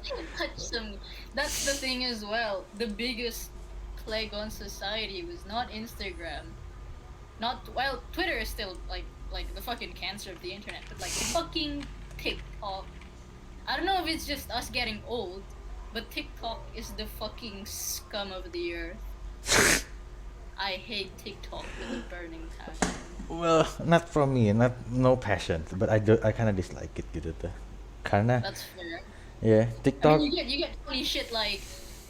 That's the thing as well. The biggest plague on society was not Instagram. Well, Twitter is still like the fucking cancer of the internet, but like fucking TikTok. I don't know if it's just us getting old, but TikTok is the fucking scum of the earth. I hate TikTok with a burning passion. Well, not from me, no passion, but I kind of dislike it gitu tuh. Karena That's fair. yeah, I TikTok. mean, you get funny shit like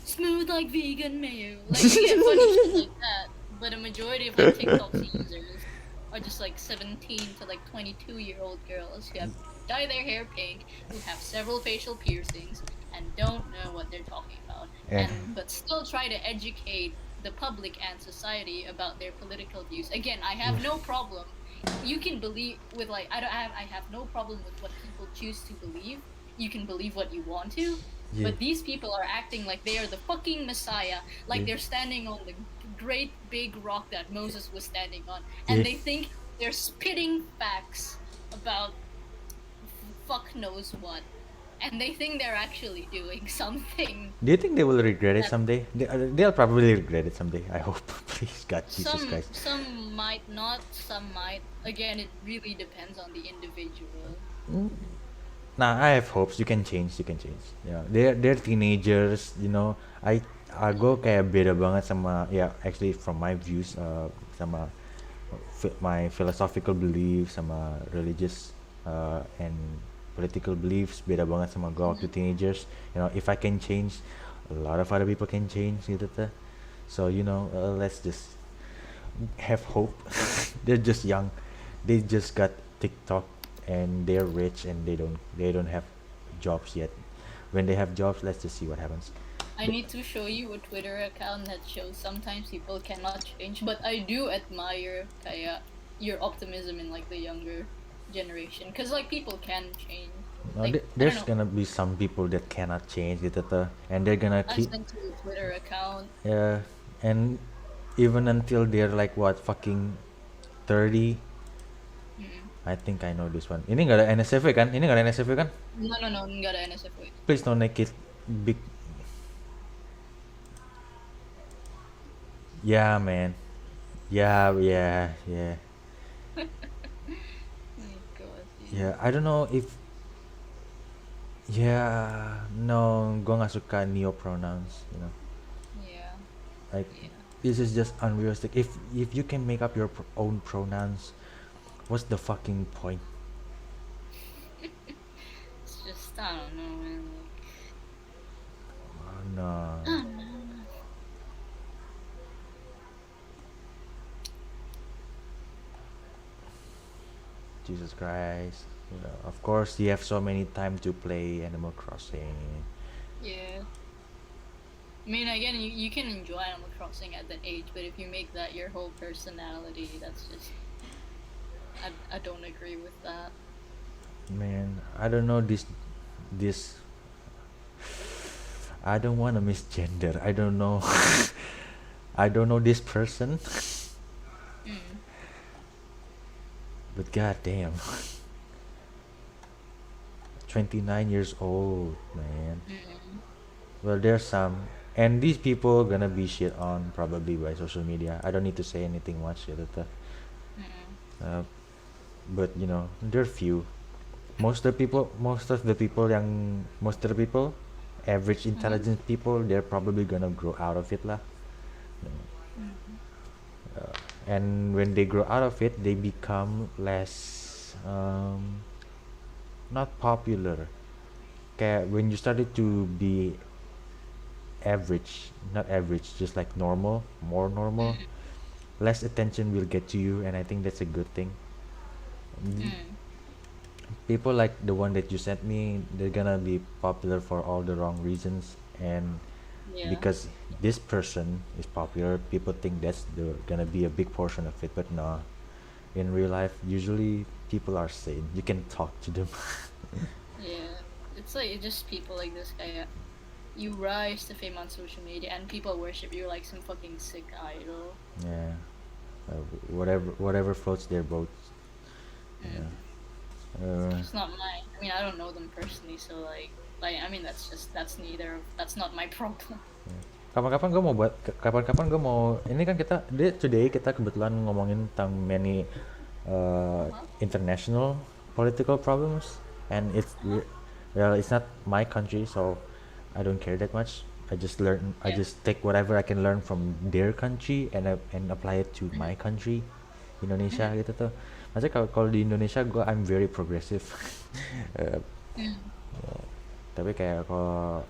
smooth like vegan mayo. Like you get funny shit like that, but a majority of like TikTok users are just like 17 to like 22-year-old girls who have dye their hair pink, who have several facial piercings, and don't know what they're talking about, Yeah. but still try to educate the public and society about their political views. Again, I have no problem. You can believe with like I have no problem with what people choose to believe. You can believe what you want to, Yeah. but these people are acting like they are the fucking messiah, like Yeah. they're standing on the great big rock that Moses was standing on, and Yeah. they think they're spitting facts about fuck knows what, and they think they're actually doing something. Do you think they will regret it That- someday? They'll probably regret it someday. I hope. Please, God, Jesus Christ. Some might not, some might. Again, it really depends on the individual. Nah, I have hopes. You can change. Yeah, they're teenagers. Go kayak beda banget sama actually from my views sama my philosophical beliefs sama religious and political beliefs beda banget sama gue waktu teenagers. If I can change, a lot of other people can change gitu tuh. So let's just have hope. They're just young. They just got TikTok and they're rich and they don't have jobs yet. When they have jobs, let's just see what happens. I need to show you a Twitter account that shows sometimes people cannot change, but I do admire kaya your optimism in like the younger generation, because like people can change. No, Like, there's I don't know. gonna be some people that cannot change gitu tuh, and they're gonna I keep sent you a Twitter account. and even until they're like what fucking 30. I think I know this one. Ini nggak ada NSFW kan? Ini nggak ada NSFW kan? No, nggak ada NSFW. Please don't make it big. Yeah, man. Yeah. Oh my God, dude. Yeah, I don't know if. Yeah, no, gue nggak suka neo pronouns. Yeah. Like Yeah. this is just unrealistic. If you can make up your own pronouns, what's the fucking point? It's just I don't know, man. Oh, no. Jesus Christ. Of course, you have so many time to play Animal Crossing. Yeah. I mean, again, you can enjoy Animal Crossing at that age, but if you make that your whole personality, that's just. I don't agree with that. Man, I don't know this. I don't want to misgender. I don't know. I don't know this person. But goddamn. 29 years old, man. Mm. Well, there's some, and these people gonna be shit on probably by social media. I don't need to say anything much gitu tuh. Mm. Uh, but you know, there are few. Most of the people, average Mhm. intelligent people, they're probably gonna grow out of it lah. Mhm. And when they grow out of it, they become less, not popular. Kayak when you started to be average, not average, just like normal, more normal, Mm. less attention will get to you, and I think that's a good thing. Mm. People like the one that you sent me, they're gonna be popular for all the wrong reasons, and Yeah. because this person is popular, people think that's gonna be a big portion of it, but no. In real life, usually people are sane. You can talk to them. Yeah. It's like just people like this guy. You rise to fame on social media and people worship you like some fucking sick idol. Yeah, whatever floats their boat. Mm. Yeah. It's not my. I mean, I don't know them personally, so like I mean, that's not my problem. Kapan-kapan gue mau ini kan today kita kebetulan ngomongin tentang many Uh-huh. international political problems, and Uh-huh. well, it's not my country, so I don't care that much. I Yeah. just take whatever I can learn from their country, and apply it to my country, Indonesia Mm-hmm. gitu tuh. Maksudnya kalau di Indonesia I'm very progressive. Eh, Mm. tapi kayak kalau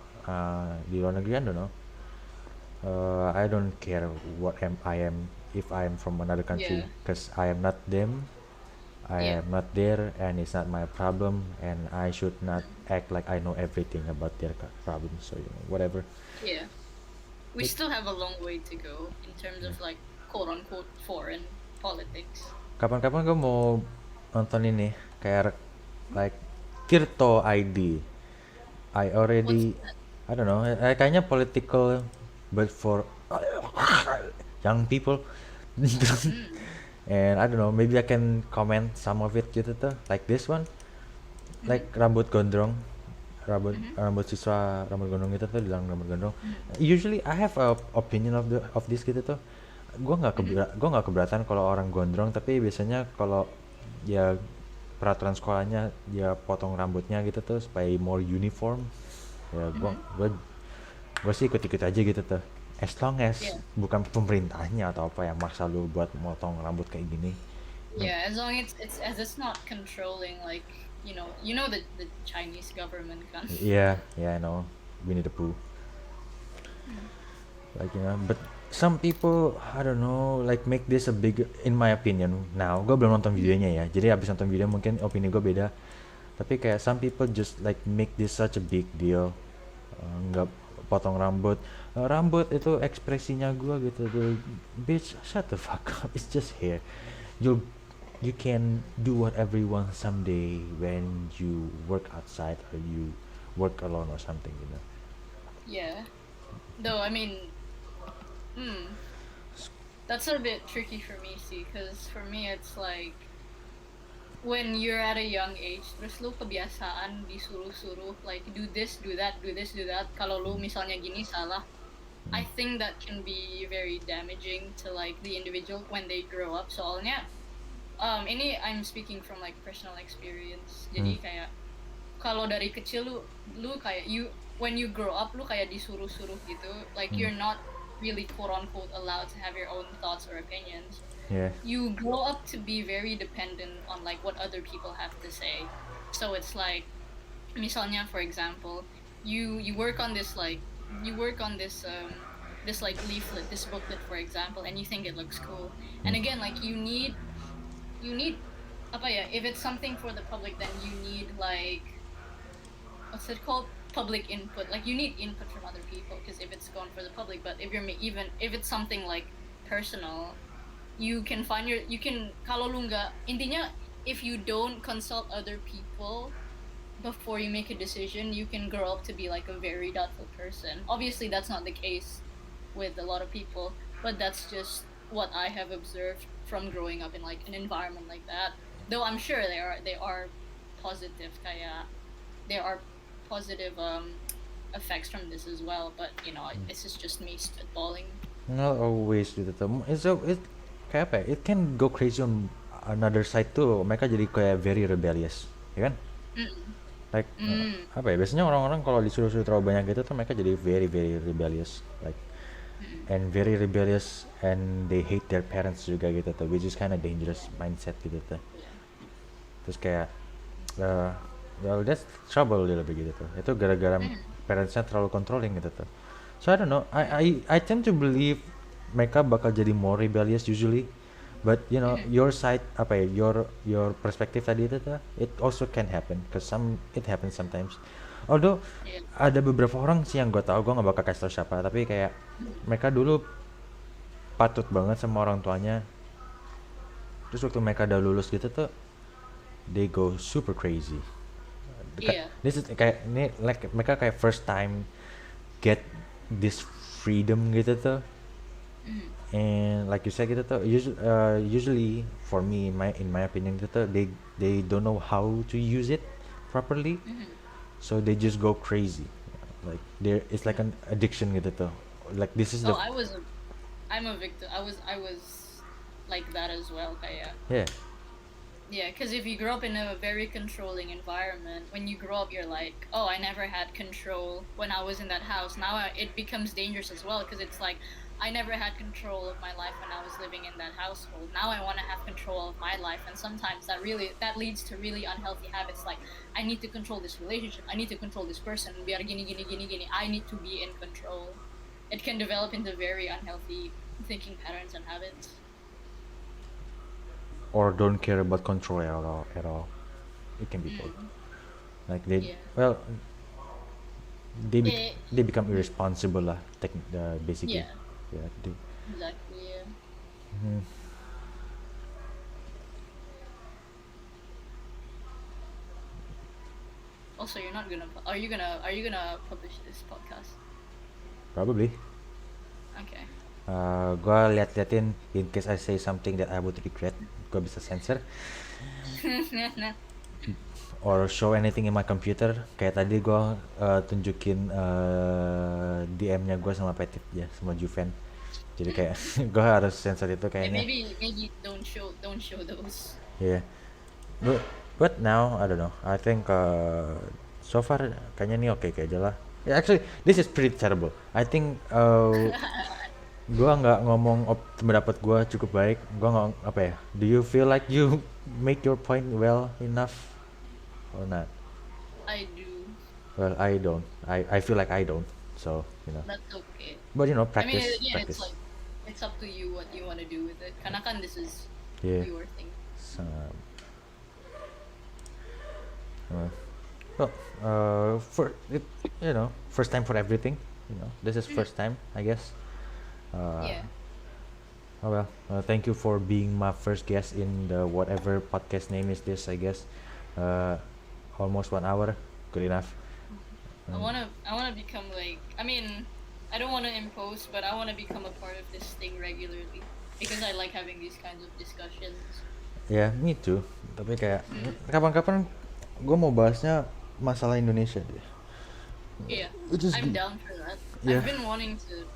di luar negeri, I don't know. I don't care I am if I am from another country, Yeah. because I am not them. I Yeah. am not there, and it's not my problem, and I should not act like I know everything about their problems. So whatever. Yeah. We It, still have a long way to go in terms yeah. of like quote unquote foreign politics. Kapan-kapan gue mau nonton ini kayak like Tirto ID. I What's already, that? I don't know, kayaknya political, but for young people. Mm. And I don't know, maybe I can comment some of it gitu tuh, like this one, Mm-hmm. like rambut gondrong, rambut Mm-hmm. rambut siswa rambut gondrong gitu tuh, bilang rambut gondrong. Mm-hmm. Usually I have a opinion of this gitu tuh. Mm-hmm. Gua nggak keberatan kalau orang gondrong, tapi biasanya kalau ya peraturan sekolahnya dia potong rambutnya gitu tuh supaya more uniform, ya Mm-hmm. gua sih ikut-ikut aja gitu tuh, as long as Yeah. bukan pemerintahnya atau apa yang maksa lu buat motong rambut kayak gini. Yeah, as long as it's not controlling like the Chinese government kan. Yeah, I know, Winnie the Pooh, Mm. like but some people, I don't know, like make this a big, in my opinion. Now gue belum nonton videonya ya, jadi abis nonton video mungkin opini gue beda, tapi kayak some people just like make this such a big deal. Nggak potong rambut. Rambut itu ekspresinya gue gitu tuh. Bitch, shut the fuck up, it's just hair. You can do whatever you want someday when you work outside or you work alone or something, you know. Yeah. Though I mean, hmm, that's a bit tricky for me, see, because for me it's like when you're at a young age, terus lu kebiasaan disuruh-suruh like do this, do that, do this, do that. Kalau lu misalnya gini salah, I think that can be very damaging to like the individual when they grow up. Soalnya, ini I'm speaking from like personal experience. Hmm. Jadi kayak kalau dari kecil lu kayak when you grow up lu kayak disuruh-suruh gitu, like you're not really quote unquote allowed to have your own thoughts or opinions. Yeah. You grow up to be very dependent on like what other people have to say. So it's like misalnya for example, you work on this like this like leaflet, this booklet for example, and you think it looks cool. And again, like you need apa ya, if it's something for the public, then you need like what's it called, public input, like you need input from other people because if it's going for the public. But if even if it's something like personal, you can kalau lu nggak, intinya if you don't consult other people before you make a decision, you can grow up to be like a very doubtful person. Obviously that's not the case with a lot of people, but that's just what I have observed from growing up in like an environment like that. Though I'm sure they are positive kayak there are positive effects from this as well. But this is just me spitballing. Not always gitu tuh. It kayak apa ya? It can go crazy on another side tuh. Mereka jadi kayak very rebellious, ya kan? Mm. Like Mm. apa ya? Biasanya orang-orang kalau disuruh-suruh terlalu banyak gitu tuh mereka jadi very very rebellious, like Mm. and very rebellious and they hate their parents juga gitu tuh, which is kind of dangerous mindset gitu tuh. Yeah. Terus kayak well that's trouble dia lebih gitu tuh. Itu gara-gara parentsnya terlalu controlling gitu tuh. So I don't know. I tend to believe mereka bakal jadi more rebellious usually. But your side apa ya, your perspektif tadi itu tuh, it also can happen, cause it happens sometimes. Although Yeah. ada beberapa orang sih yang gue tahu, gue nggak bakal kasih tau siapa, tapi kayak mereka dulu patut banget sama orang tuanya. Terus waktu mereka udah lulus gitu tuh, they go super crazy. Yeah. This is kayak ini like mereka kayak first time get this freedom gitu tuh. And like you said gitu tuh, usually for me in my opinion gitu tuh, they don't know how to use it properly, so they just go crazy. Like it's like an addiction gitu tuh. Like this is Oh, I'm a victim. I was like that as well. Kayak. yeah. Yeah, because if you grow up in a very controlling environment, when you grow up, you're like, oh, I never had control when I was in that house. Now it becomes dangerous as well, because it's like, I never had control of my life when I was living in that household. Now I want to have control of my life, and sometimes that leads to really unhealthy habits. Like, I need to control this relationship. I need to control this person. Biar gini gini gini gini. I need to be in control. It can develop into very unhealthy thinking patterns and habits. Or don't care about control at all. It can be both. Like Yeah. they become irresponsible lah, basically. Yeah. Yeah. Exactly. Yeah. Also, you're not gonna. Are you gonna publish this podcast? Probably. Okay. Gue liatin in case I say something that I would regret, gue bisa censor. Or show anything in my computer. Kayak tadi gue tunjukin DM-nya gue sama Petit ya, sama Juven. Jadi kayak gue harus sensor itu Yeah, kayaknya. maybe don't show those. Yeah. But now I don't know. I think so far kayaknya ini oke aja lah. Yeah, actually this is pretty terrible. I think gua nggak ngomong pendapat gua cukup baik. Gua nggak apa ya. Do you feel like you make your point well enough or not? I do. Well, I don't. I feel like I don't. So That's okay. But I mean, practice. yeah, Practice. it's like it's up to you what you want to do with it. Karena kan this is Yeah. your thing. So, well, for it, first time for everything. This is first time, I guess. Yeah. Oh well, thank you for being my first guest in the whatever podcast name is this, I guess. Almost 1 hour, good enough. I wanna become like. I mean, I don't wanna impose, but I wanna become a part of this thing regularly because I like having these kinds of discussions. Ya, me too. Tapi kayak kapan-kapan gue mau bahasnya masalah Indonesia deh. Yeah, Which is I'm good. down for that. Yeah. I've been wanting to,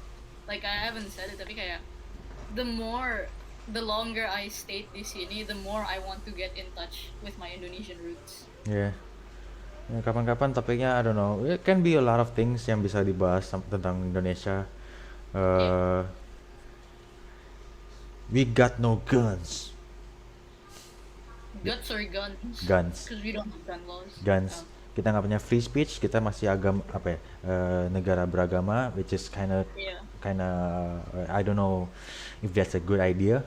like, I haven't said it, tapi kayak the longer I stay di sini, the more I want to get in touch with my Indonesian roots. Ya, kapan-kapan topiknya I don't know. It can be a lot of things yang bisa dibahas tentang Indonesia. We got no guns. Guts or guns? Guns. Because we don't have gun laws. Guns. Oh. Kita nggak punya free speech. Kita masih negara beragama, which is kinda Yeah. I don't know if that's a good idea.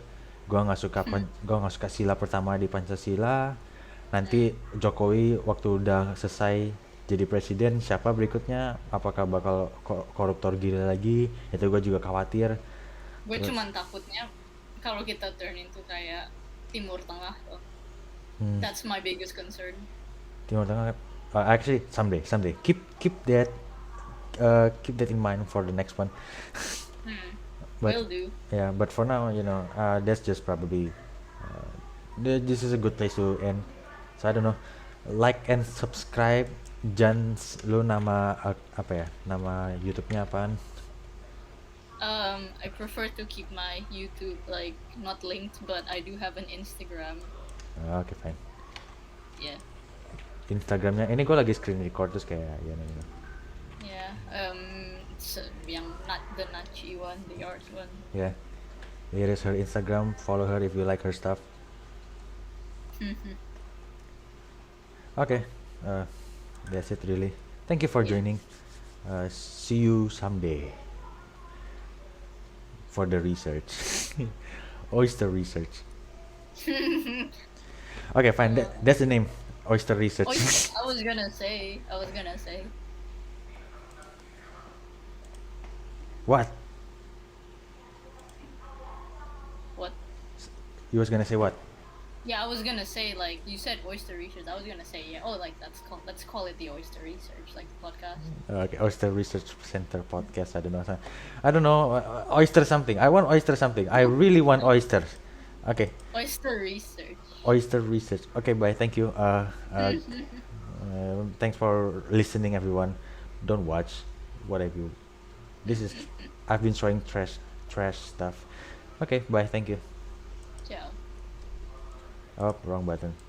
Gua nggak suka sila pertama di Pancasila. Nanti Jokowi waktu udah selesai jadi presiden, siapa berikutnya? Apakah bakal koruptor gila lagi? Itu gue juga khawatir. Gue cuman takutnya kalau kita turn into kayak Timur Tengah tuh. That's my biggest concern. Timur Tengah. Actually, someday. Keep that in mind for the next one. Will do. Yeah, but for now, that's just probably this is a good place to end. So I don't know, like and subscribe Jans, lu nama apa ya? Nama YouTube-nya apaan? I prefer to keep my YouTube like not linked, but I do have an Instagram. Oke, fine. Yeah. Instagramnya ini gue lagi screen record terus kayak ya nih. Yeah. It's yang not the Nachi one, the art one. Yeah. Here is her Instagram. Follow her if you like her stuff. Okay. That's it really. Thank you for Yeah. joining. See you someday for the research. Oyster research. Okay, fine. That's the name. Oyster research. I was gonna say. What? What? You was gonna say what? Yeah, I was gonna say like you said oyster research. I was gonna say yeah. Oh, like let's call it the oyster research, like the podcast. Okay, Oyster Research Center podcast. I don't know. I don't know. Oyster something. I want oyster something. I really want oysters. Okay. Oyster research. Oyster Research. Okay, bye. Thank you. Thanks for listening, everyone. Don't watch. What have you? This is. I've been showing trash stuff. Okay, bye. Thank you. Ciao. Oh, wrong button.